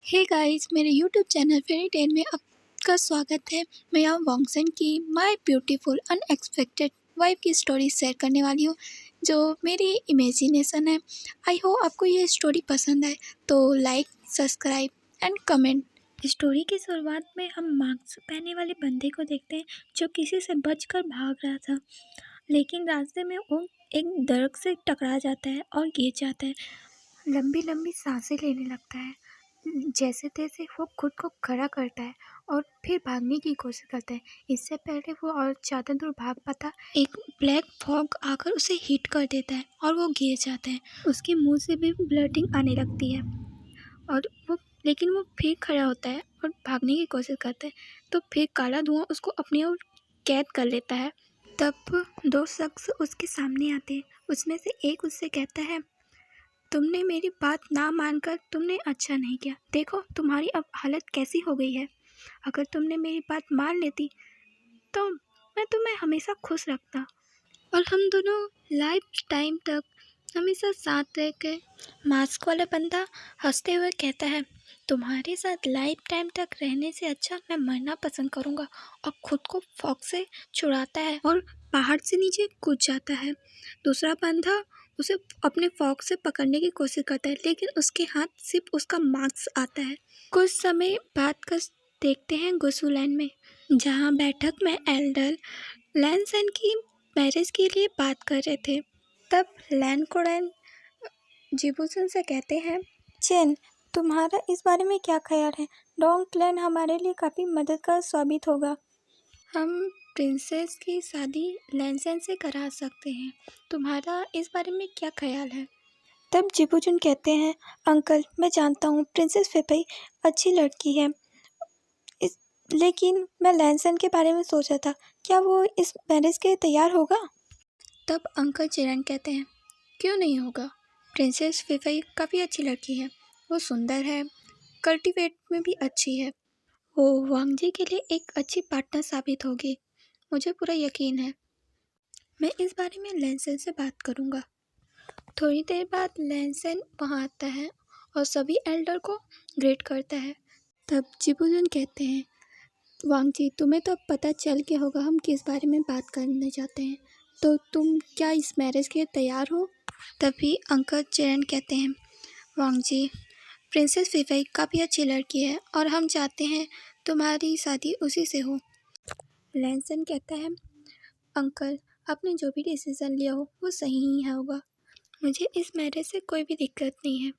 Hey guys, मेरे YouTube channel fairy tale में आपका स्वागत है। मैं यहाँ वॉन्गसन की माय ब्यूटीफुल अनएक्सपेक्टेड वाइफ की स्टोरी शेयर करने वाली हूँ, जो मेरी इमेजिनेशन है। आई होप आपको ये स्टोरी पसंद आए, तो like, subscribe and comment. Story की शुरुआत में हम मास्क पहने वाले बंदे को देखते हैं, जो किसी से बचकर भाग रहा था, लेकिन रास्ते में वो एक दरख्त से टकरा जाता है और गिर जाता है। लंबी लंबी सांसें लेने लगता है। जैसे तैसे वो खुद को खड़ा करता है और फिर भागने की कोशिश करता है। इससे पहले वो और ज़्यादा दूर भाग पाता, एक ब्लैक फॉग आकर उसे हिट कर देता है और वो गिर जाता है। उसके मुंह से भी ब्लडिंग आने लगती है और लेकिन वो फिर खड़ा होता है और भागने की कोशिश करता है। तो फिर काला धुआं उसको अपनी ओर कैद कर लेता है। तब दो शख्स उसके सामने आते हैं। उसमें से एक उससे कहता है, तुमने मेरी बात ना मानकर तुमने अच्छा नहीं किया। देखो तुम्हारी अब हालत कैसी हो गई है। अगर तुमने मेरी बात मान लेती तो मैं तुम्हें हमेशा खुश रखता और हम दोनों लाइफ टाइम तक हमेशा साथ रह गए। मास्क वाला बंदा हंसते हुए कहता है, तुम्हारे साथ लाइफ टाइम तक रहने से अच्छा मैं मरना पसंद करूँगा। और खुद को फॉग से छुड़ाता है और पहाड़ से नीचे कूद जाता है। दूसरा बंदा उसे अपने फॉग से पकड़ने की कोशिश करता है, लेकिन उसके हाथ सिर्फ उसका मास्क आता है। कुछ समय बाद का देखते हैं गुसुलैंड में, जहाँ बैठक में एल्डर लैनसन की मैरिज के लिए बात कर रहे थे। तब लैन कोडेन जिबूसन से कहते हैं, चेन, तुम्हारा इस बारे में क्या ख्याल है? डोंग क्लैन हमारे लिए काफ़ी मददगार साबित होगा। हम प्रिंसेस की शादी लैनसन से करा सकते हैं। तुम्हारा इस बारे में क्या ख्याल है? तब जिबूजुन कहते हैं, अंकल, मैं जानता हूँ प्रिंसेस फेफई अच्छी लड़की है, लेकिन मैं लैनसन के बारे में सोचा था। क्या वो इस मैरिज के लिए तैयार होगा? तब अंकल चिरन कहते हैं, क्यों नहीं होगा? प्रिंसेस फेफई काफ़ी अच्छी लड़की है। वो सुंदर है, कल्टीवेट में भी अच्छी है। वो वांग जी के लिए एक अच्छी पार्टनर साबित होगी। मुझे पूरा यकीन है। मैं इस बारे में लैनसन से बात करूँगा। थोड़ी देर बाद लैनसन वहाँ आता है और सभी एल्डर को ग्रेट करता है। तब जिबुजुन कहते हैं, वांग जी, तुम्हें तो अब पता चल गया होगा हम किस बारे में बात करने जाते हैं, तो तुम क्या इस मैरिज के लिए तैयार हो? तभी अंकल चरण कहते हैं, वांग जी, प्रिंसेस फेफई काफ़ी अच्छी लड़की है और हम चाहते हैं तुम्हारी शादी उसी से हो। लैनसन कहता है, अंकल, आपने जो भी डिसीज़न लिया हो वो सही ही होगा। मुझे इस मैरिज से कोई भी दिक्कत नहीं है।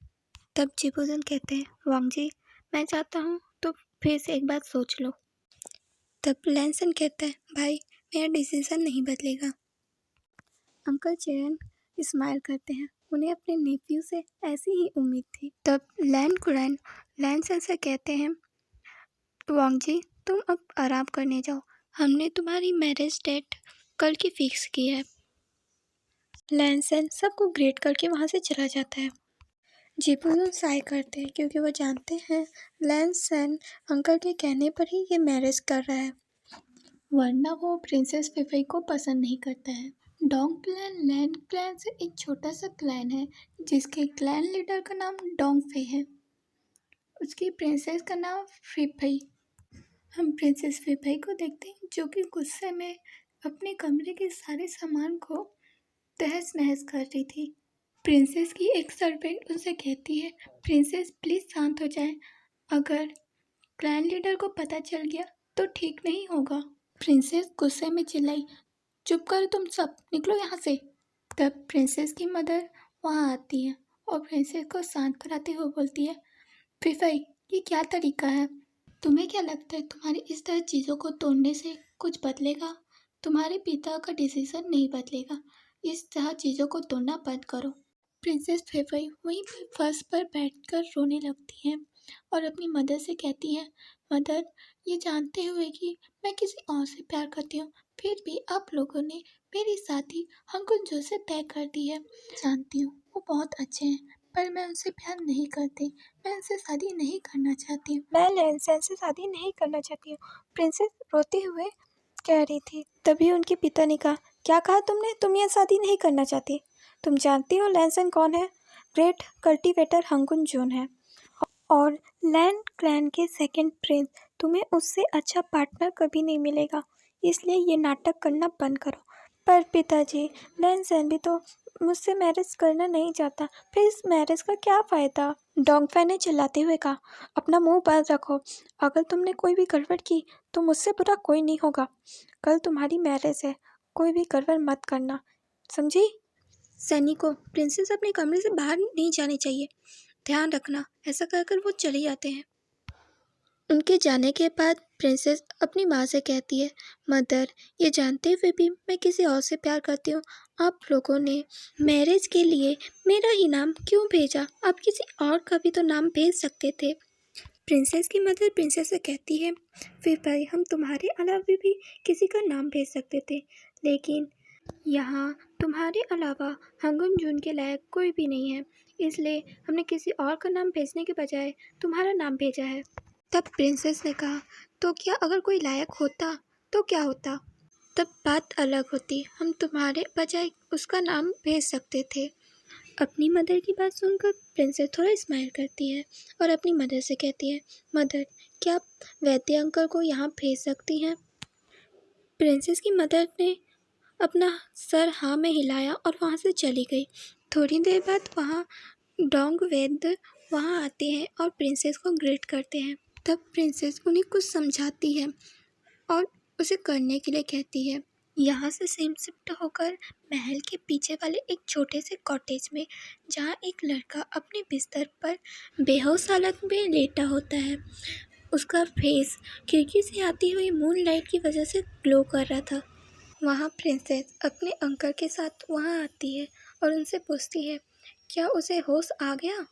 तब जिबुजुन कहते हैं, वांग जी, मैं चाहता हूँ तो फिर से एक बात सोच लो। तब लैनसन कहता है, भाई, मेरा डिसीज़न नहीं बदलेगा। अंकल चेरन स्माइल करते हैं। उन्हें अपने नेफ्यू से ऐसी ही उम्मीद थी। तब लैन कुरैन लैनसन से कहते हैं, वांग जी, तुम अब आराम करने जाओ। हमने तुम्हारी मैरिज डेट कल की फिक्स की है। लैनसन सबको ग्रेट करके वहाँ से चला जाता है। जिबुजुन साय करते हैं, क्योंकि वो जानते हैं लैनसन अंकल के कहने पर ही ये मैरिज कर रहा है, वरना वो प्रिंसेस फेफई को पसंद नहीं करता है। डोंग क्लैन लैंड क्लैन से एक छोटा सा क्लैन है, जिसके क्लैन लीडर का नाम डोंग फे है। उसकी प्रिंसेस का नाम फेफई। हम प्रिंसेस फेफई को देखते हैं, जो कि गुस्से में अपने कमरे के सारे सामान को तहस नहस कर रही थी। प्रिंसेस की एक सर्वेंट उनसे कहती है, प्रिंसेस प्लीज़ शांत हो जाएं। अगर क्लैन लीडर को पता चल गया तो ठीक नहीं होगा। प्रिंसेस गुस्से में चिल्लाई, चुप करो तुम सब, निकलो यहाँ से। तब प्रिंसेस की मदर वहाँ आती है और प्रिंसेस को शांत कराते हुए बोलती है, फेफई, ये क्या तरीका है? तुम्हें क्या लगता है तुम्हारी इस तरह चीज़ों को तोड़ने से कुछ बदलेगा? तुम्हारे पिता का डिसीजन नहीं बदलेगा। इस तरह चीज़ों को तोड़ना बंद करो। प्रिंसेस फेफई वहीं पर फर्श पर बैठकर रोने लगती हैं और अपनी मदर से कहती हैं, मदर, ये जानते हुए कि मैं किसी और से प्यार करती हूँ, फिर भी आप लोगों ने मेरी शादी अंकुल जो से तय कर दी है। जानती हूँ वो बहुत अच्छे हैं, पर मैं उनसे प्यार नहीं करती। मैं उनसे शादी नहीं करना चाहती हूँ। मैं लैनसन से शादी नहीं करना चाहती हूँ, प्रिंसेस रोते हुए कह रही थी। तभी उनके पिता ने कहा, क्या कहा तुमने? तुम ये शादी नहीं करना चाहती? तुम जानती हो लैनसन कौन है? ग्रेट कल्टीवेटर हंगुन जून है और लैंड क्लैन के सेकंड प्रिंस, तुम्हें उससे अच्छा पार्टनर कभी नहीं मिलेगा, इसलिए ये नाटक करना बंद करो। पर पिताजी, लैंड सैन भी तो मुझसे मैरिज करना नहीं चाहता, फिर इस मैरिज का क्या फ़ायदा? डोंगफे ने चिल्लाते हुए कहा, अपना मुंह बंद रखो। अगर तुमने कोई भी गड़बड़ की तो मुझसे बुरा कोई नहीं होगा। कल तुम्हारी मैरिज है, कोई भी गड़बड़ मत करना, समझी? सैनी को प्रिंसेस अपने कमरे से बाहर नहीं जाने चाहिए, ध्यान रखना। ऐसा कहकर वो चले जाते हैं। उनके जाने के बाद प्रिंसेस अपनी माँ से कहती है, मदर, ये जानते हुए भी मैं किसी और से प्यार करती हूँ। आप लोगों ने मैरिज के लिए मेरा ही नाम क्यों भेजा? आप किसी और का भी तो नाम भेज सकते थे। प्रिंसेस की मदर प्रिंसेस से कहती है, फिर भाई हम तुम्हारे अलावा भी किसी का नाम भेज सकते थे, लेकिन यहाँ तुम्हारे अलावा हंगुन जून के लायक कोई भी नहीं है, इसलिए हमने किसी और का नाम भेजने के बजाय तुम्हारा नाम भेजा है। तब प्रिंसेस ने कहा, तो क्या अगर कोई लायक होता तो क्या होता? तब बात अलग होती, हम तुम्हारे बजाय उसका नाम भेज सकते थे। अपनी मदर की बात सुनकर प्रिंसेस थोड़ा स्माइल करती है और अपनी मदर से कहती है, मदर, क्या आप वैद्य अंकल को यहाँ भेज सकती हैं? प्रिंसेस की मदर ने अपना सर हाँ में हिलाया और वहाँ से चली गई। थोड़ी देर बाद वहाँ डोंग वैद्य वहाँ आते हैं और प्रिंसेस को ग्रीट करते हैं। तब प्रिंसेस उन्हें कुछ समझाती है और उसे करने के लिए कहती है। यहाँ से सेम शिफ्ट होकर महल के पीछे वाले एक छोटे से कॉटेज में, जहाँ एक लड़का अपने बिस्तर पर बेहोश हालत में लेटा होता है। उसका फेस खिड़की से आती हुई मूनलाइट की वजह से ग्लो कर रहा था। वहाँ प्रिंसेस अपने अंकल के साथ वहाँ आती है और उनसे पूछती है, क्या उसे होश आ गया?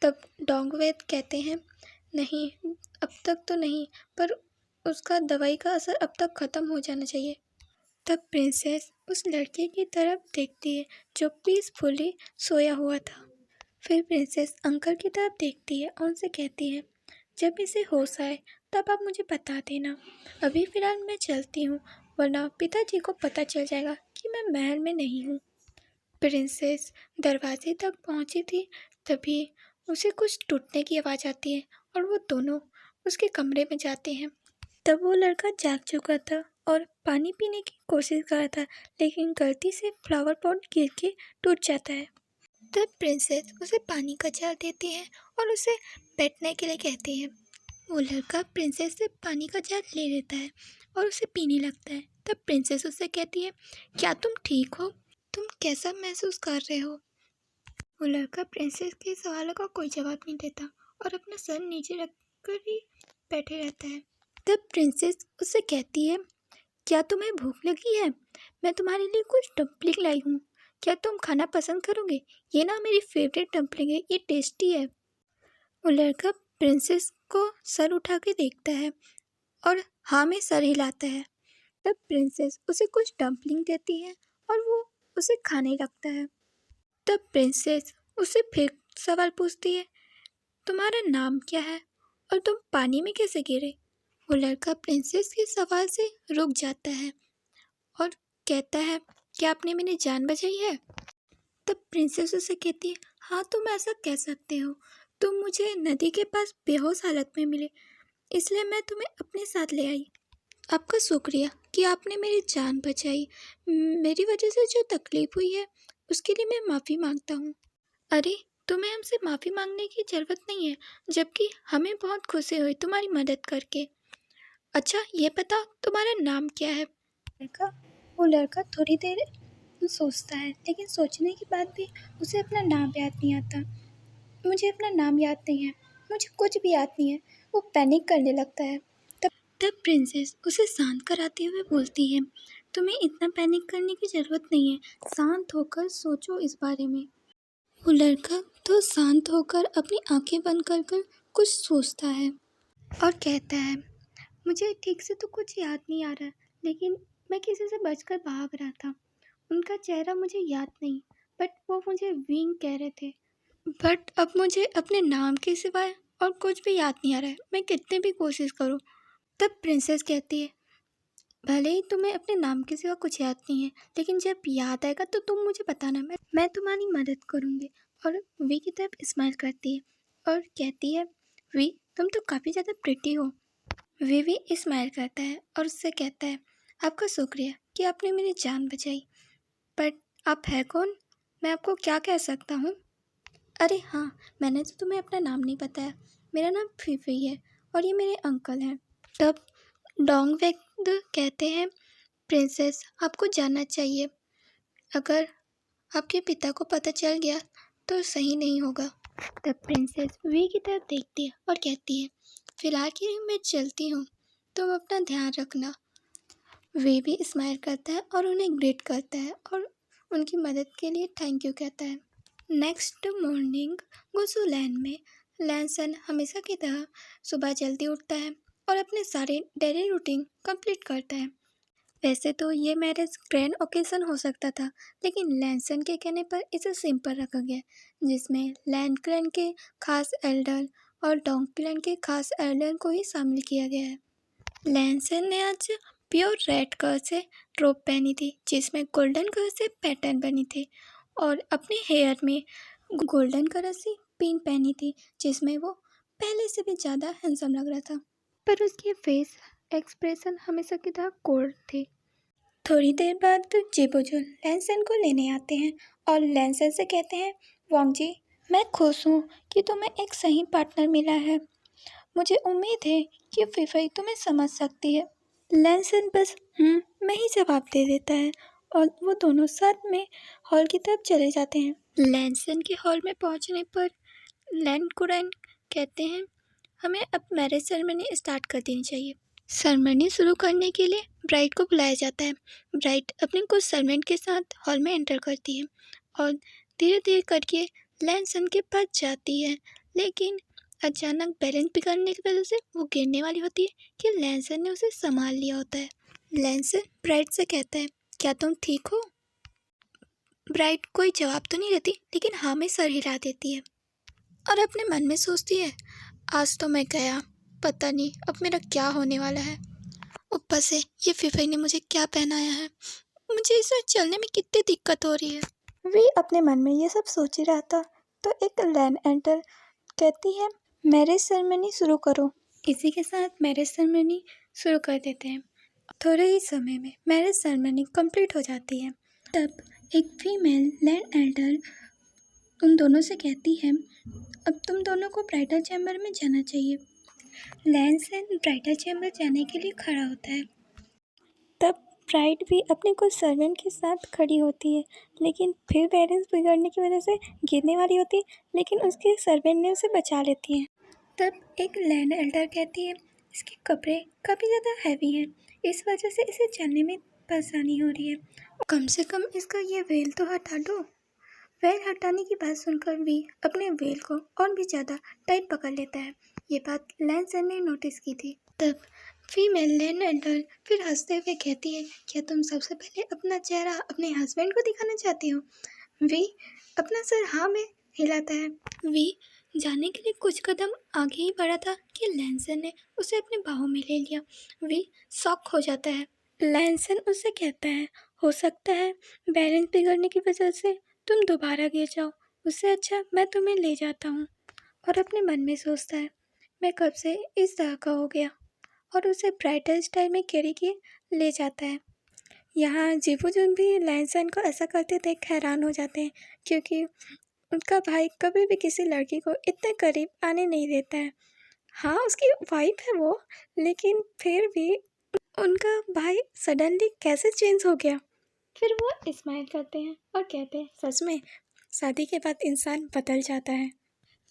तब डोंगवेद कहते हैं, नहीं, अब तक तो नहीं, पर उसका दवाई का असर अब तक ख़त्म हो जाना चाहिए। तब प्रिंसेस उस लड़के की तरफ देखती है जो पीसफुली सोया हुआ था। फिर प्रिंसेस अंकल की तरफ देखती है और उनसे कहती है, जब इसे होश आए तब आप मुझे बता देना। अभी फ़िलहाल मैं चलती हूँ, वरना पिताजी को पता चल जाएगा कि मैं महल में नहीं हूँ। प्रिंसेस दरवाजे तक पहुँची थी, तभी उसे कुछ टूटने की आवाज़ आती है और वो दोनों उसके कमरे में जाते हैं। तब वो लड़का जाग चुका था और पानी पीने की कोशिश कर रहा था, लेकिन गलती से फ्लावर पॉट गिर के टूट जाता है। तब प्रिंसेस उसे पानी का जार देती है और उसे बैठने के लिए कहती है। वो लड़का प्रिंसेस से पानी का जार ले लेता है और उसे पीने लगता है। तब प्रिंसेस उससे कहती है, क्या तुम ठीक हो? तुम कैसा महसूस कर रहे हो? वो लड़का प्रिंसेस के सवालों का कोई जवाब नहीं देता और अपना सर नीचे रखकर ही बैठे रहता है। तब प्रिंसेस उससे कहती है, क्या तुम्हें भूख लगी है? मैं तुम्हारे लिए कुछ डम्पलिंग लाई हूँ, क्या तुम खाना पसंद करोगे? ये ना मेरी फेवरेट डम्पलिंग है, ये टेस्टी है। वो लड़का प्रिंसेस को सर उठा के देखता है और हाँ में सर हिलाता है। तब प्रिंसेस उसे कुछ डम्पलिंग देती है और वो उसे खाने लगता है। तब प्रिंसेस उसे फिर सवाल पूछती है, तुम्हारा नाम क्या है और तुम पानी में कैसे गिरे? वो लड़का प्रिंसेस के सवाल से रुक जाता है और कहता है, क्या आपने मेरी जान बचाई है? तब प्रिंसेस उसे कहती है, हाँ, तुम ऐसा कह सकते हो। तुम मुझे नदी के पास बेहोश हालत में मिले, इसलिए मैं तुम्हें अपने साथ ले आई। आपका शुक्रिया कि आपने मेरी जान बचाई। मेरी वजह से जो तकलीफ हुई है उसके लिए मैं माफ़ी मांगता हूँ। अरे, तुम्हें हमसे माफ़ी मांगने की ज़रूरत नहीं है, जबकि हमें बहुत खुशी हुई तुम्हारी मदद करके। अच्छा, ये बताओ तुम्हारा नाम क्या है? वो लड़का थोड़ी देर सोचता है, लेकिन सोचने के बाद भी उसे अपना नाम याद नहीं आता। मुझे अपना नाम याद नहीं है, मुझे कुछ भी याद नहीं है। वो पैनिक करने लगता है। तब प्रिंसेस उसे शांत कराते हुए बोलती है, तुम्हें इतना पैनिक करने की ज़रूरत नहीं है, शांत होकर सोचो इस बारे में। वो लड़का तो शांत होकर अपनी आंखें बंद कर कर कुछ सोचता है और कहता है, मुझे ठीक से तो कुछ याद नहीं आ रहा, लेकिन मैं किसी से बचकर भाग रहा था। उनका चेहरा मुझे याद नहीं, बट वो मुझे विंग कह रहे थे। बट अब मुझे अपने नाम के सिवाय और कुछ भी याद नहीं आ रहा है, मैं कितनी भी कोशिश करूं। तब प्रिंसेस कहती है, भले ही तुम्हें अपने नाम के सिवा कुछ याद नहीं है, लेकिन जब याद आएगा तो तुम मुझे बताना, मैं तुम्हारी मदद करूंगी। और वी की तरफ स्माइल करती है। और कहती है, वी तुम तो काफ़ी ज़्यादा प्रिटी हो। वी भी स्माइल करता है और उससे कहता है, आपका शुक्रिया कि आपने मेरी जान बचाई, बट आप है कौन? मैं आपको क्या कह सकता हूँ? अरे हाँ, मैंने तो तुम्हें अपना नाम नहीं बताया। मेरा नाम फीफी है और ये मेरे अंकल हैं। तब डोंग वेक्ड कहते हैं, प्रिंसेस आपको जानना चाहिए, अगर आपके पिता को पता चल गया तो सही नहीं होगा। तब प्रिंसेस वी की तरफ देखती है और कहती है, फिलहाल के लिए मैं चलती हूँ, तुम अपना ध्यान रखना। वे भी स्माइल करता है और उन्हें ग्रीट करता है और उनकी मदद के लिए थैंक यू कहता है। नेक्स्ट मॉर्निंग गुसुलैंड में लैंसन हमेशा की तरह सुबह जल्दी उठता है और अपने सारे डेली रूटीन कंप्लीट करता है। वैसे तो ये मैरिज ग्रैंड ओकेजन हो सकता था, लेकिन लैंसन के कहने पर इसे सिंपल रखा गया, जिसमें लैंड क्लैन के खास एल्डर और डोंग क्लैन के खास एल्डर को ही शामिल किया गया है। लैंसन ने आज प्योर रेड कलर से रोब पहनी थी, जिसमें गोल्डन कलर से पैटर्न बनी थी, और अपने हेयर में गोल्डन कलर से पिन पहनी थी, जिसमें वो पहले से भी ज़्यादा हैंडसम लग रहा था। पर उसकी फेस एक्सप्रेशन हमेशा की तरह कोल्ड थी। थोड़ी देर बाद जिबुजुल लैंसन को लेने आते हैं और लैंसन से कहते हैं, वांग जी मैं खुश हूँ कि तुम्हें एक सही पार्टनर मिला है। मुझे उम्मीद है कि फीफई तुम्हें समझ सकती है। लैंसन बस मैं ही जवाब दे देता है और वो दोनों साथ में हॉल की तरफ चले जाते हैं। लैंसन के हॉल में पहुंचने पर लैंड कुरैन कहते हैं, हमें अब मैरिज सेरेमनी स्टार्ट कर देनी चाहिए। सेरेमनी शुरू करने के लिए ब्राइड को बुलाया जाता है। ब्राइड अपने कुछ सर्वेंट के साथ हॉल में एंटर करती है और धीरे धीरे करके लैंसन के पास जाती है, लेकिन अचानक बैलेंस बिगड़ने की वजह से वो गिरने वाली होती है कि लैंसन ने उसे संभाल लिया होता है। लैंसन ब्राइड से कहता है, क्या तुम ठीक हो? ब्राइड कोई जवाब तो नहीं देती, लेकिन हाँ में सर हिला देती है और अपने मन में सोचती है, आज तो मैं गया, पता नहीं अब मेरा क्या होने वाला है। ऊपर से ये फीफई ने मुझे क्या पहनाया है, मुझे इसमें चलने में कितनी दिक्कत हो रही है। वे अपने मन में ये सब सोच ही रहा था तो एक लैंड एंटर कहती है, मैरिज सेरेमनी शुरू करो। इसी के साथ मैरिज सेरेमनी शुरू कर देते हैं। थोड़े ही समय में मैरिज सेरेमनी कंप्लीट हो जाती है। तब एक फीमेल लैंड एल्डर उन दोनों से कहती है, अब तुम दोनों को ब्राइडल चैम्बर में जाना चाहिए। लैंसन ब्राइडल चैम्बर जाने के लिए खड़ा होता है। तब ब्राइड भी अपने कुछ सर्वेंट के साथ खड़ी होती है, लेकिन फिर बैलेंस बिगड़ने की वजह से गिरने वाली होती है, लेकिन उसके सर्वेंट ने उसे बचा लेती है। तब एक लैंड एल्डर कहती है, इसके कपड़े काफ़ी ज़्यादा हैवी हैं, इस वजह से इसे चलने में परेशानी हो रही है, कम से कम इसका ये वेल तो हटा दो। वेल हटाने की बात सुनकर भी अपने वेल को और भी ज़्यादा टाइट पकड़ लेता है। ये बात लैंसन ने नोटिस की थी। तब फीमेल लैंड एल्डर फिर हंसते हुए कहती है, क्या तुम सबसे पहले अपना चेहरा अपने हस्बैंड को दिखाना चाहती हो? वी अपना सर हाँ में हिलाता है। वी जाने के लिए कुछ कदम आगे ही बढ़ा था कि लैंसन ने उसे अपने बाहों में ले लिया। वी शॉक हो जाता है। लैंसन उससे कहता है, हो सकता है बैलेंस बिगड़ने की वजह से तुम दोबारा गिर जाओ, उससे अच्छा मैं तुम्हें ले जाता हूँ। और अपने मन में सोचता है, मैं कब से इस तरह का हो गया, और उसे ब्राइडल स्टाइल में कैरी किए ले जाता है। यहाँ जिबुजुन भी लैंसन को ऐसा करते देख हैरान हो जाते हैं, क्योंकि उनका भाई कभी भी किसी लड़की को इतने करीब आने नहीं देता है। हाँ उसकी वाइफ है वो, लेकिन फिर भी उनका भाई सडनली कैसे चेंज हो गया। फिर वो स्माइल करते हैं और कहते हैं, सच में शादी के बाद इंसान बदल जाता है।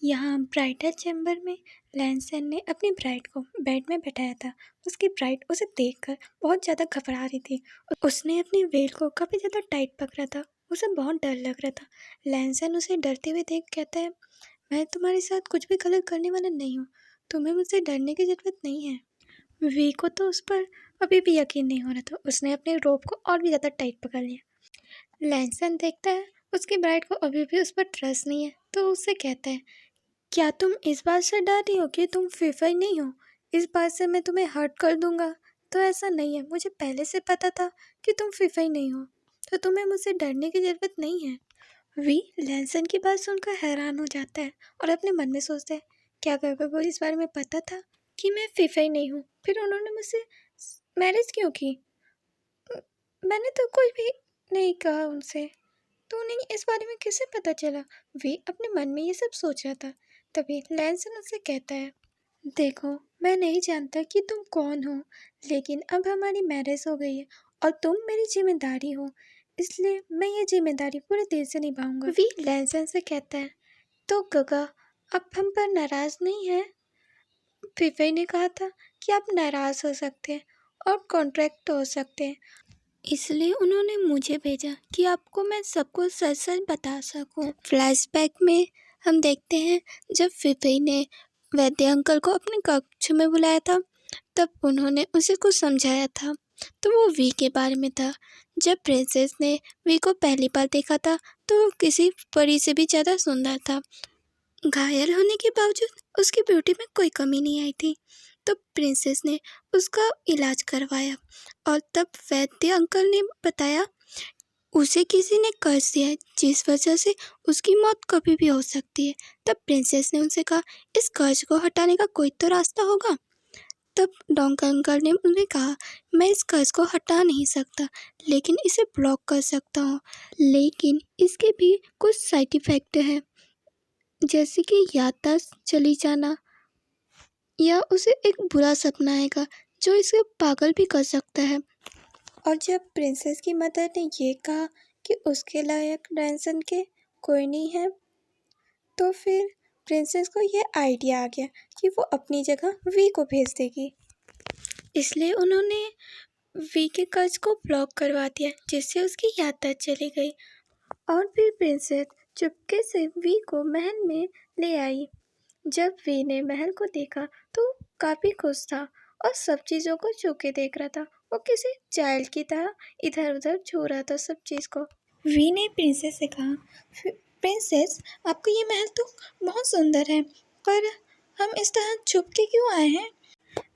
यहाँ ब्राइडल चैम्बर में लैंसन ने अपनी ब्राइड को बेड में बैठाया था। उसकी ब्राइड उसे देखकर बहुत ज़्यादा घबरा रही थी। उसने अपनी वेल को काफ़ी ज़्यादा टाइट पकड़ा था, उसे बहुत डर लग रहा था। लैंसन उसे डरते हुए देख कहता है, मैं तुम्हारे साथ कुछ भी गलत करने वाला नहीं हूँ, तुम्हें मुझसे डरने की ज़रूरत नहीं है। वी को तो उस पर अभी भी यकीन नहीं हो रहा था। उसने अपने रोप को और भी ज़्यादा टाइट पकड़ लिया। लैंसन देखता है उसकी ब्राइड को अभी भी उस पर ट्रस्ट नहीं है, तो उससे कहता है, क्या तुम इस बात से डर रही हो कि तुम फीफई नहीं हो? इस बात से मैं तुम्हें हर्ट कर दूंगा? तो ऐसा नहीं है, मुझे पहले से पता था कि तुम फीफई नहीं हो, तो तुम्हें मुझसे डरने की ज़रूरत नहीं है। वी लैंसन की बात सुनकर हैरान हो जाता है और अपने मन में सोचता है, क्या गर्व को इस बारे में पता था कि मैं फीफई नहीं हूँ? फिर उन्होंने मुझसे मैरिज क्यों की? मैंने तो कुछ भी नहीं कहा उनसे, तो उन्हें इस बारे में कैसे पता चला? वी अपने मन में ये सब सोच रहा था। तभी लैंसन उससे कहता है, देखो मैं नहीं जानता कि तुम कौन हो, लेकिन अब हमारी मैरिज हो गई है और तुम मेरी जिम्मेदारी हो, इसलिए मैं ये जिम्मेदारी पूरे दिल से निभाऊंगा। वी लैंसन से कहता है, तो गगा आप हम पर नाराज नहीं है? फीफई ने कहा था कि आप नाराज हो सकते हैं और कॉन्ट्रैक्ट हो सकते हैं, इसलिए उन्होंने मुझे भेजा कि आपको मैं सब कुछ सच सच बता सकूं। फ्लैशबैक में हम देखते हैं जब फीफई ने वैद्य अंकल को अपने कक्ष में बुलाया था, तब उन्होंने उसे कुछ समझाया था, तो वो वी के बारे में था। जब प्रिंसेस ने वी को पहली बार देखा था तो वो किसी परी से भी ज़्यादा सुंदर था। घायल होने के बावजूद उसकी ब्यूटी में कोई कमी नहीं आई थी, तो प्रिंसेस ने उसका इलाज करवाया और तब वैद्य अंकल ने बताया उसे किसी ने कर्ज दिया है जिस वजह से उसकी मौत कभी भी हो सकती है। तब प्रिंसेस ने उनसे कहा, इस कर्ज को हटाने का कोई तो रास्ता होगा। तब डोंक अंकल ने उन्हें कहा, मैं इस कर्ज को हटा नहीं सकता, लेकिन इसे ब्लॉक कर सकता हूँ, लेकिन इसके भी कुछ साइड इफ़ेक्ट हैं, जैसे कि याददाश्त चली जाना या उसे एक बुरा सपना आएगा जो इसे पागल भी कर सकता है। और जब प्रिंसेस की मदर ने ये कहा कि उसके लायक लैंसन के कोई नहीं है, तो फिर प्रिंसेस को ये आइडिया आ गया कि वो अपनी जगह वी को भेज देगी, इसलिए उन्होंने वी के कर्ज को ब्लॉक करवा दिया, जिससे उसकी याददाश्त चली गई। और फिर प्रिंसेस चुपके से वी को महल में ले आई। जब वी ने महल को देखा तो काफ़ी खुश था और सब चीज़ों को छू के देख रहा था। वो किसी चाइल्ड की तरह इधर उधर छू रहा था सब चीज़ को। वी ने प्रिंसेस से कहा, प्रिंसेस आपको ये महल तो बहुत सुंदर है, पर हम इस तरह छुप के क्यों आए हैं?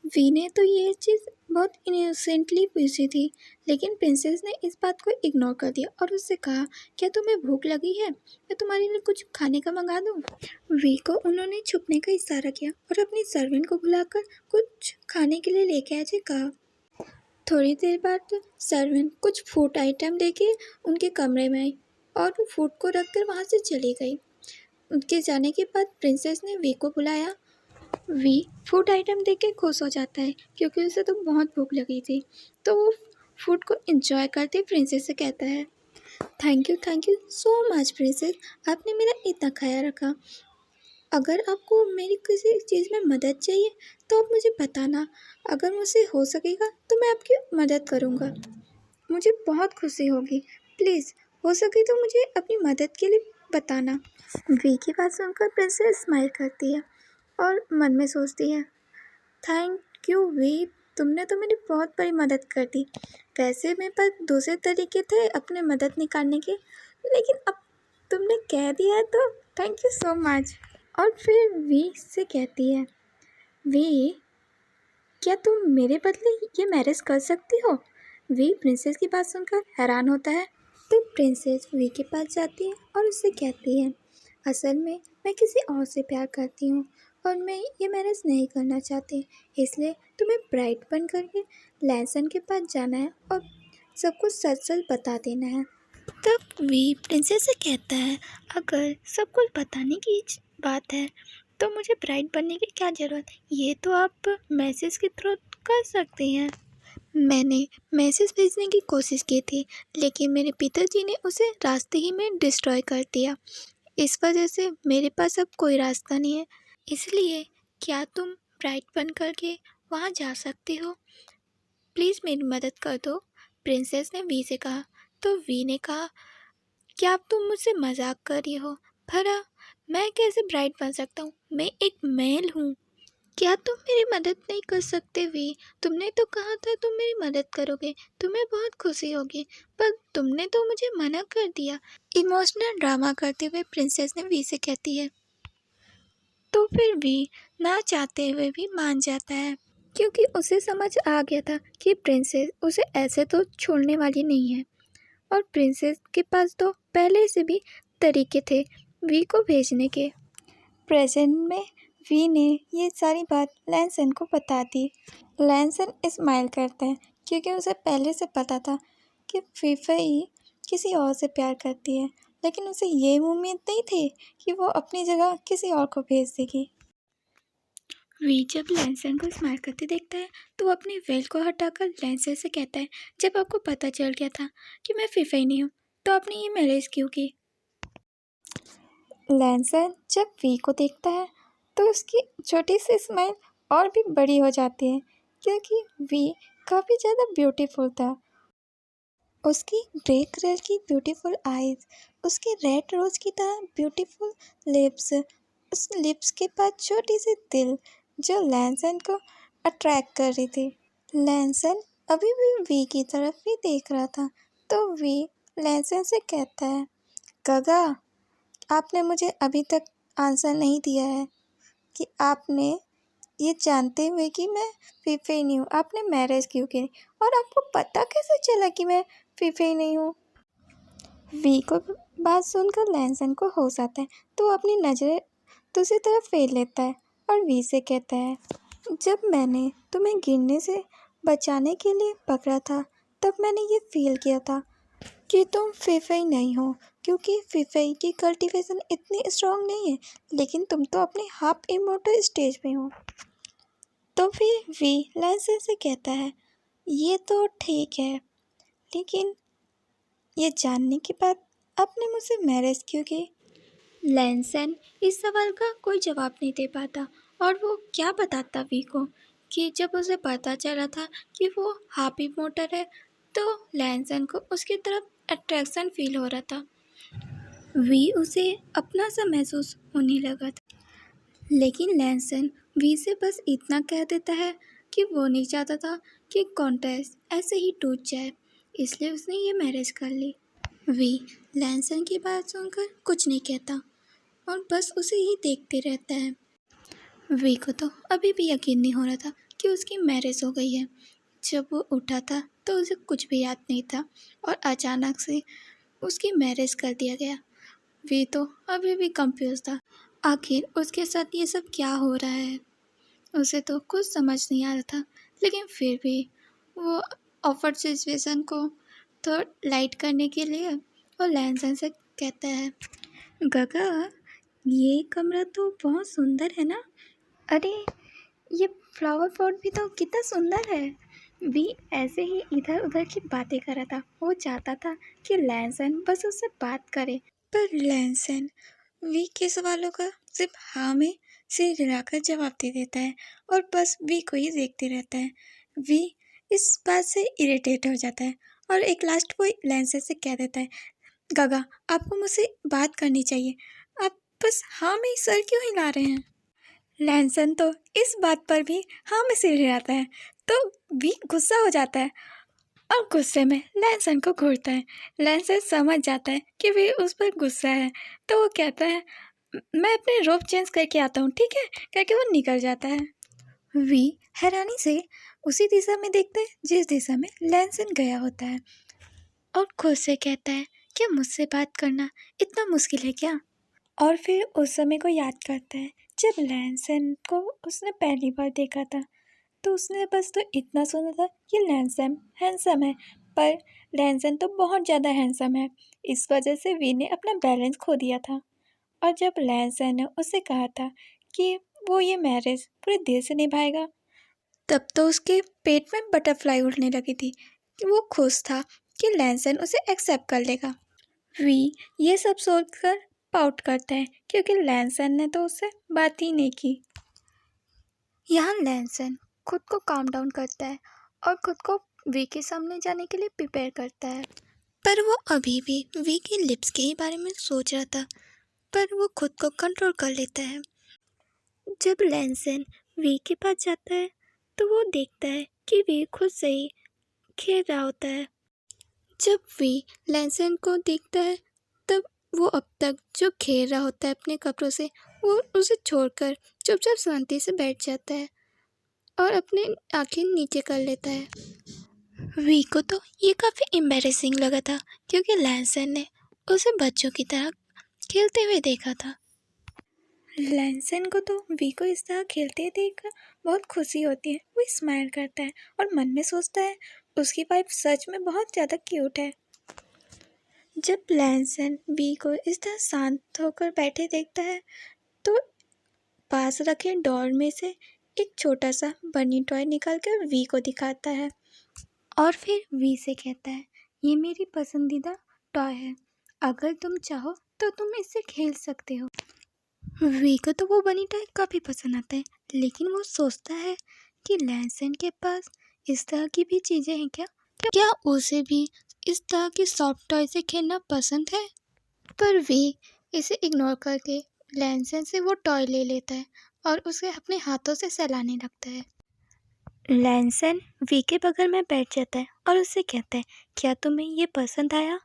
वी ने तो ये चीज़ बहुत इनोसेंटली पूछी थी, लेकिन प्रिंसेस ने इस बात को इग्नोर कर दिया और उससे कहा, क्या तुम्हें भूख लगी है? मैं तुम्हारे लिए कुछ खाने का मंगा दूँ? वी को उन्होंने छुपने का इशारा किया और अपनी सर्वेंट को बुलाकर कुछ खाने के लिए लेके आने कहा। थोड़ी देर बाद सर्वेंट कुछ फूड आइटम लेके उनके कमरे में आई और वो फूड को रखकर वहाँ से चली गई। उनके जाने के बाद प्रिंसेस ने वी को बुलाया। वी फूड आइटम देख के खुश हो जाता है क्योंकि उसे तो बहुत भूख लगी थी, तो वो फूड को एंजॉय करते प्रिंसेस से कहता है, thank you so much princess, आपने मेरा इतना ख्याल रखा। अगर आपको मेरी किसी चीज़ में मदद चाहिए तो आप मुझे बताना, अगर मुझसे हो सकेगा तो मैं आपकी मदद करूँगा, मुझे बहुत खुशी होगी। प्लीज़ हो सके तो मुझे अपनी मदद के लिए बताना। वी की बात सुनकर प्रिंसेस स्माइल करती है और मन में सोचती है, थैंक यू वी, तुमने तो मेरी बहुत बड़ी मदद कर दी। वैसे मेरे पास दूसरे तरीके थे अपने मदद निकालने के, लेकिन अब तुमने कह दिया है तो थैंक यू सो मच। और फिर वी से कहती है, वी क्या तुम मेरे बदले ये मैरिज कर सकती हो? वी प्रिंसेस की बात सुनकर हैरान होता है। तो प्रिंसेस वी के पास जाती है और उससे कहती है, असल में मैं किसी और से प्यार करती हूँ और मैं ये मैरिज नहीं करना चाहती, इसलिए तुम्हें ब्राइड बन करके लैंसन के पास जाना है और सब कुछ सच सच बता देना है। तब वी प्रिंसेस से कहता है, अगर सब कुछ बताने की बात है तो मुझे ब्राइड बनने की क्या ज़रूरत है? ये तो आप मैसेज के थ्रू कर सकती हैं। मैंने मैसेज भेजने की कोशिश की थी, लेकिन मेरे पिताजी ने उसे रास्ते ही में डिस्ट्रॉय कर दिया। इस वजह से मेरे पास अब कोई रास्ता नहीं है, इसलिए क्या तुम ब्राइड बन करके वहाँ जा सकती हो? प्लीज़ मेरी मदद कर दो, प्रिंसेस ने वी से कहा। तो वी ने कहा, क्या अब तुम मुझसे मजाक कर रही हो? भला मैं कैसे ब्राइड बन सकता हूँ? मैं एक मेल हूँ। क्या तुम मेरी मदद नहीं कर सकते वी? तुमने तो कहा था तुम मेरी मदद करोगे, तुम्हें बहुत खुशी होगी, पर तुमने तो मुझे मना कर दिया। इमोशनल ड्रामा करते हुए प्रिंसेस ने वी से कहती है। तो फिर वी ना चाहते हुए भी मान जाता है, क्योंकि उसे समझ आ गया था कि प्रिंसेस उसे ऐसे तो छोड़ने वाली नहीं है और प्रिंसेस के पास तो पहले से भी तरीके थे वी को भेजने के। प्रेजेंट में वी ने ये सारी बात लैनसन को बता दी। लैनसन स्माइल करता है क्योंकि उसे पहले से पता था कि फीफई किसी और से प्यार करती है, लेकिन उसे ये उम्मीद नहीं थी कि वो अपनी जगह किसी और को भेज देगी। वी जब लैनसन को स्माइल करते देखता है तो वो अपनी वेल को हटाकर लैनसन से कहता है, जब आपको पता चल गया था कि मैं फीफई नहीं हूँ तो आपने ये मैरिज क्यों की? लैनसन जब वी को देखता है तो उसकी छोटी सी स्माइल और भी बड़ी हो जाती है क्योंकि वी काफ़ी ज़्यादा ब्यूटीफुल था। उसकी ग्रे कलर की ब्यूटीफुल आईज, उसकी रेड रोज की तरह ब्यूटीफुल लिप्स, उस लिप्स के पास छोटी सी दिल जो लैनसन को अट्रैक्ट कर रही थी। लैनसन अभी भी वी की तरफ ही देख रहा था तो वी लैनसन से कहता है, गगा आपने मुझे अभी तक आंसर नहीं दिया है कि आपने ये जानते हुए कि मैं फीफई नहीं हूँ आपने मैरिज क्यों की, और आपको पता कैसे चला कि मैं फीफई नहीं हूँ? वी को बात सुनकर लैनसन को होश आता है तो वो अपनी नज़रें दूसरी तरफ फेर लेता है और वी से कहता है, जब मैंने तुम्हें गिरने से बचाने के लिए पकड़ा था तब मैंने ये फील किया था कि तुम फीफई नहीं हो, क्योंकि फीफई की कल्टीवेशन इतनी स्ट्रांग नहीं है, लेकिन तुम तो अपने हाफ इमोर्टल स्टेज में हो। तो फिर वी लैनसन से कहता है, ये तो ठीक है, लेकिन ये जानने के बाद आपने मुझसे मैरिज क्यों की? लैनसन इस सवाल का कोई जवाब नहीं दे पाता और वो क्या बताता वी को कि जब उसे पता चला था कि वो हाफ इमोर्टल है तो लैनसन को उसकी तरफ अट्रैक्शन फील हो रहा था। वी उसे अपना सा महसूस होने लगा था, लेकिन लैनसन वी से बस इतना कह देता है कि वो नहीं चाहता था कि कॉन्टेस्ट ऐसे ही टूट जाए, इसलिए उसने ये मैरिज कर ली। वी लैनसन की बात सुनकर कुछ नहीं कहता और बस उसे ही देखते रहता है। वी को तो अभी भी यकीन नहीं हो रहा था कि उसकी मैरिज हो गई है। जब वो उठा था तो उसे कुछ भी याद नहीं था और अचानक से उसकी मैरिज कर दिया गया। वी तो अभी भी कंफ्यूज था, आखिर उसके साथ ये सब क्या हो रहा है। उसे तो कुछ समझ नहीं आ रहा था, लेकिन फिर भी वो ऑफर्ड सिचुएशन को तो लाइट करने के लिए वो लैनसन से कहता है, गगा ये कमरा तो बहुत सुंदर है ना, अरे ये फ्लावर पॉट भी तो कितना सुंदर है। वी ऐसे ही इधर उधर की बातें कर रहा था, वो चाहता था कि लैनसन बस उससे बात करे, पर लैनसन वी के सवालों का सिर्फ हाँ में सिर हिलाकर जवाब दे देता है और बस वी को ही देखते रहता है। वी इस बात से इरिटेट हो जाता है और एक लास्ट वो लैनसन से कह देता है, गगा आपको मुझसे बात करनी चाहिए, आप बस हाँ में सर क्यों हिला रहे हैं? लैनसन तो इस बात पर भी हाँ में सिर हिलाता है तो वी गुस्सा हो जाता है और गुस्से में लैनसन को घूरता है। लैनसन समझ जाता है कि वी उस पर गुस्सा है तो वो कहता है, मैं अपने रोब चेंज करके आता हूँ, ठीक है, करके वो निकल जाता है। वी हैरानी से उसी दिशा में देखता है जिस दिशा में लैनसन गया होता है और खुद से कहता है, क्या मुझसे बात करना इतना मुश्किल है क्या? और फिर उस समय को याद करता है जब लैनसन को उसने पहली बार देखा था तो उसने बस तो इतना सुना था कि लैनसन हैंडसम है, पर लैनसन तो बहुत ज़्यादा हैंडसम है। इस वजह से वी ने अपना बैलेंस खो दिया था और जब लैनसन ने उससे कहा था कि वो ये मैरिज पूरे दिल से निभाएगा तब तो उसके पेट में बटरफ्लाई उड़ने लगी थी कि वो खुश था कि लैनसन उसे एक्सेप्ट कर लेगा। वी ये सब सोचकर पाउट करता है क्योंकि लैनसन ने तो उससे बात ही नहीं की। यहाँ लैनसन खुद को काम डाउन करता है और खुद को वी के सामने जाने के लिए प्रिपेयर करता है, पर वो अभी भी वी के लिप्स के ही बारे में सोच रहा था, पर वो खुद को कंट्रोल कर लेता है। जब लैनसन वी के पास जाता है तो वो देखता है कि वी खुद से ही खेल रहा होता है। जब वी लैनसन को देखता है तब वो अब तक जो खेल रहा होता है अपने कपड़ों से, वो उसे छोड़कर चुपचाप शांति से बैठ जाता है और अपने आंखें नीचे कर लेता है। वी को तो ये काफ़ी एम्बैरेसिंग लगा था क्योंकि लैनसन ने उसे बच्चों की तरह खेलते हुए देखा था। लैंसन को तो वी को इस तरह खेलते देखकर बहुत खुशी होती है। वो स्माइल करता है और मन में सोचता है उसकी वाइफ सच में बहुत ज़्यादा क्यूट है। जब लैंसन वी को इस तरह शांत होकर बैठे देखता है तो पास रखे डॉल में से एक छोटा सा बनी टॉय निकाल कर वी को दिखाता है और फिर वी से कहता है, ये मेरी पसंदीदा टॉय है, अगर तुम चाहो तो तुम इससे खेल सकते हो। वी को तो वो बनी टॉय काफ़ी पसंद आता है, लेकिन वो सोचता है कि लैंसन के पास इस तरह की भी चीज़ें हैं क्या उसे भी इस तरह की सॉफ्ट टॉय से खेलना पसंद है। पर वी इसे इग्नोर करके लैंसन से वो टॉय ले लेता है और उसे अपने हाथों से सहलाने लगता है। लैंसन वी के बगल में बैठ जाता है और उससे कहता है, क्या तुम्हें ये पसंद आया?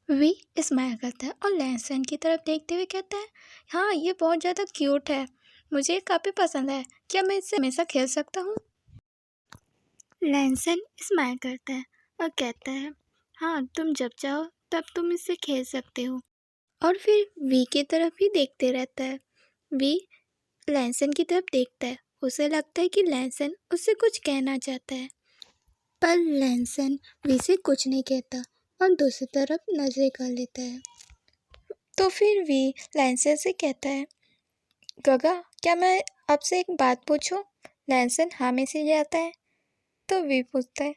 वी स्माइल करता है और लैंसन की तरफ देखते हुए कहता है, हाँ ये बहुत ज़्यादा क्यूट है, मुझे काफ़ी पसंद है, क्या मैं इससे हमेशा खेल सकता हूँ? लैंसन स्माइल करता है और कहता है, हाँ तुम जब चाहो तब तुम इससे खेल सकते हो। और फिर वी की तरफ ही देखते रहता है। वी लैंसन की तरफ देखता है, उसे लगता है कि लैंसन उससे कुछ कहना चाहता है, पर लैंसन वी से कुछ नहीं कहता और दूसरी तरफ नजरें कर लेता है। तो फिर वी लैंसन से कहता है, गगा क्या मैं आपसे एक बात पूछूं? लैंसन हाँ में से जाता है। तो वी पूछता है,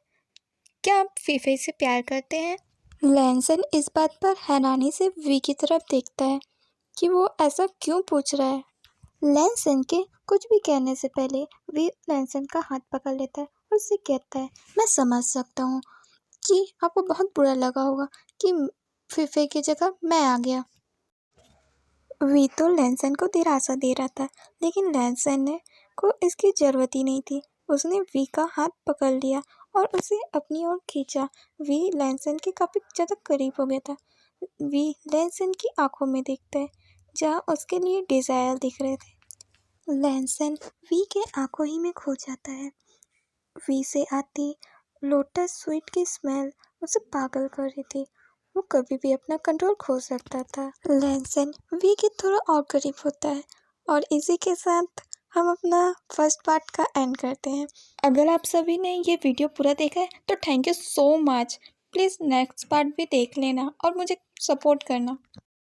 क्या आप फीफे से प्यार करते हैं? लैंसन इस बात पर हैरानी से वी की तरफ देखता है कि वो ऐसा क्यों पूछ रहा है। लैंसन के कुछ भी कहने से पहले वी लैंसन का हाथ पकड़ लेता है और उससे कहता है, मैं समझ सकता हूँ कि आपको बहुत बुरा लगा होगा कि फीफे की जगह मैं आ गया। वी तो लैंसन को दिलासा दे रहा था, लेकिन लैंसन ने को इसकी ज़रूरत ही नहीं थी। उसने वी का हाथ पकड़ लिया और उसे अपनी ओर खींचा। वी लैंसन के काफ़ी ज़्यादा करीब हो गया था। वी लैंसन की आंखों में देखता है जहाँ उसके लिए डिज़ायर दिख रहे थे। लैंसन वी के आंखों ही में खो जाता है। वी से आती लोटस स्वीट की स्मेल उसे पागल कर रही थी। वो कभी भी अपना कंट्रोल खो सकता था। लैंसन वी के थोड़ा और करीब होता है और इसी के साथ हम अपना फर्स्ट पार्ट का एंड करते हैं। अगर आप सभी ने ये वीडियो पूरा देखा है तो thank you so much. Please next part भी देख लेना और मुझे सपोर्ट करना।